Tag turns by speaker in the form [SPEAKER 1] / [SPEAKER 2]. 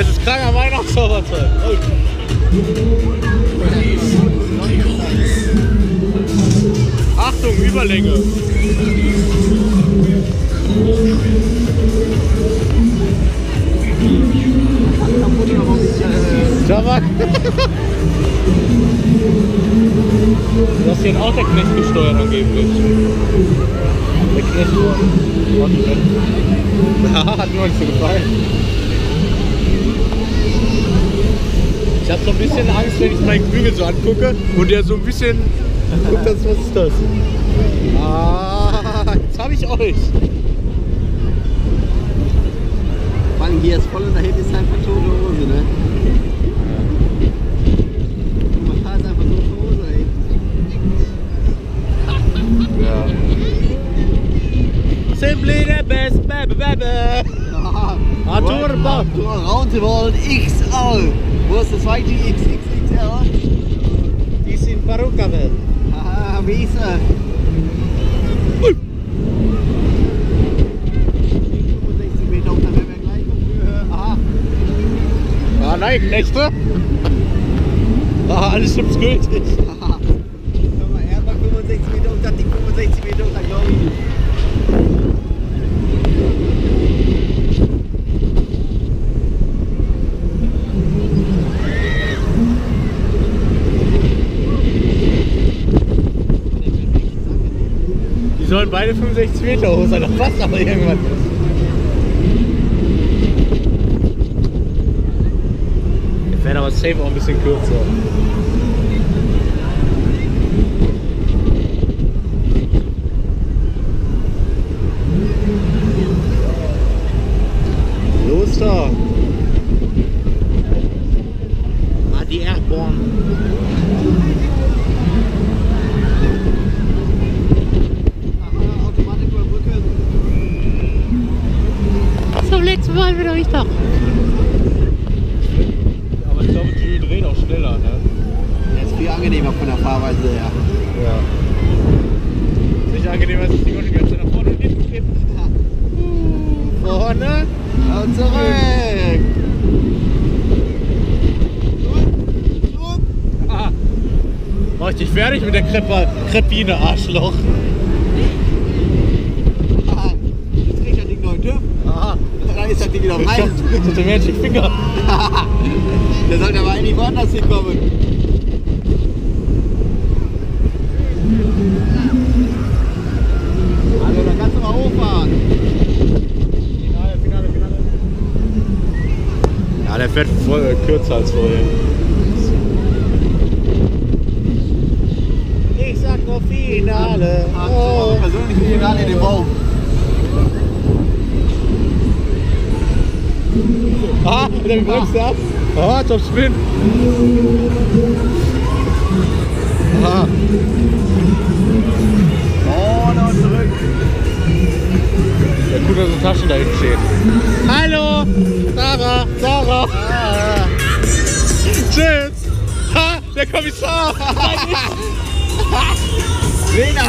[SPEAKER 1] Es ist kranker Weihnachtszauberzeit. Achtung, Überlänge. Tabak. Du hast hier auch der Knecht gesteuert angeblich. Der Knecht. Ja, hat mir nicht so gefallen. Ich hab so ein bisschen Angst, wenn ich meinen Kügel so angucke und der so ein bisschen... Guck das, was ist das? Ah, jetzt hab ich euch.
[SPEAKER 2] Vor allem hier ist voll und da hinten ist einfach tote Hose, ne? Man fährt einfach so tote Hose, ey.
[SPEAKER 1] Ja. Simply the best, baby, baby. Turbo.
[SPEAKER 2] Roundabout XL. Wo ist das zweite XXXL?
[SPEAKER 1] Die sind Perukabel.
[SPEAKER 2] Haha, wie ist er? 65 Meter und dann werden wir gleich auf Höhe. Aha.
[SPEAKER 1] Ah nein, Knechte. Ah, alles stimmt gültig.
[SPEAKER 2] Haha. Schau mal, er war 65 Meter und dann die 65 Meter und dann glaube ich nicht.
[SPEAKER 1] Die sollen beide 65 Meter hoch sein, das passt aber irgendwann. Jetzt wäre aber safe auch ein bisschen kürzer. Los da! Ah, die Airborne.
[SPEAKER 3] Letztes Mal wieder ich doch.
[SPEAKER 1] Aber ich glaube, die drehen auch schneller, ne?
[SPEAKER 2] Der ist viel angenehmer von der Fahrweise her.
[SPEAKER 1] Ja. Nicht angenehmer, als das Ding die ganze Zeit nach vorne und hinten kippt. Vorne
[SPEAKER 2] Und zurück!
[SPEAKER 1] Ah. Mach ich dich fertig mit der Krepine, Arschloch.
[SPEAKER 2] Jetzt kriegt er den neuen TÜV.
[SPEAKER 1] Aha.
[SPEAKER 2] Dann ist das Ding wieder rein.
[SPEAKER 1] Das ist der Magic Finger.
[SPEAKER 2] Der sollte aber eigentlich woanders hinkommen. Also, da kannst du mal hochfahren.
[SPEAKER 1] Finale. Ja, der fährt voll kürzer als vorher. Ich sag nur Finale.
[SPEAKER 2] Oh. Persönlich Finale in den Baum.
[SPEAKER 1] Ah, der bremst ab. Ah, Top Spin. Ah.
[SPEAKER 2] Vorne und zurück.
[SPEAKER 1] Ja, gut, dass so Taschen da hinten stehen. Hallo! Sarah! Ah. Tschüss! Ha! Der Kommissar!
[SPEAKER 2] Lena!